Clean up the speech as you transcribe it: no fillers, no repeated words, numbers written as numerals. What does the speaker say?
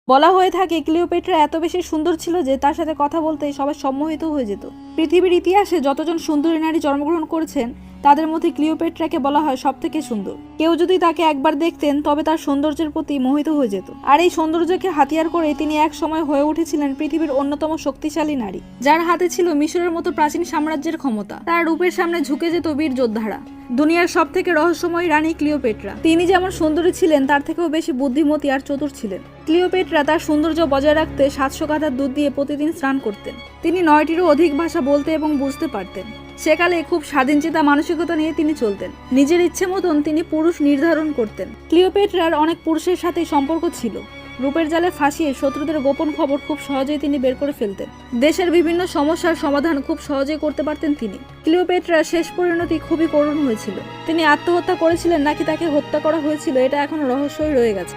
বলা হয়ে থাকে ক্লিওপেট্রা এত বেশি সুন্দর ছিল যে তার সাথে কথা বলতে সবাই সম্মোহিত হয়ে যেত। পৃথিবীর ইতিহাসে যতজন সুন্দরী নারী জন্মগ্রহণ করেছেন তাদের মধ্যে ক্লিওপেট্রাকে বলা হয় সবথেকে সুন্দর। কেউ যদি তাকে একবার দেখতেন তবে তার সৌন্দর্যের প্রতি মোহিত হয়ে যেত। আর এই সৌন্দর্যকে হাতিয়ার করে তিনি এক সময় হয়ে উঠেছিলেন পৃথিবীর অন্যতম শক্তিশালী নারী, যার হাতে ছিল মিশরের মতো প্রাচীন সাম্রাজ্যের ক্ষমতা। তার রূপের সামনে ঝুঁকে যেত বীর যোদ্ধারা। দুনিয়ার সব থেকে রহস্যময় রানী ক্লিওপেট্রা। তিনি যেমন সুন্দরী ছিলেন তার থেকেও বেশি বুদ্ধিমতী আর চতুর ছিলেন। ক্লিওপেট্রা তার সৌন্দর্য বজায় রাখতে 700 গাধার দুধ দিয়ে প্রতিদিন স্নান করতেন। তিনি 9টিরও অধিক ভাষা বলতে এবং বুঝতে পারতেন। সেকালে খুব স্বাধীনচেতা মানসিকতা নিয়ে তিনি চলতেন। নিজের ইচ্ছে মতন তিনি পুরুষ নির্ধারণ করতেন। ক্লিওপেট্রার অনেক পুরুষের সাথে সম্পর্ক ছিল। রূপের জালে ফাঁসিয়ে শত্রুদের গোপন খবর খুব সহজেই তিনি বের করে ফেলতেন। দেশের বিভিন্ন সমস্যার সমাধান খুব সহজেই করতে পারতেন তিনি। ক্লিওপেট্রার শেষ পরিণতি খুবই করুণ হয়েছিল। তিনি আত্মহত্যা করেছিলেন নাকি তাকে হত্যা করা হয়েছিল এটা এখনো রহস্যই রয়ে গেছে।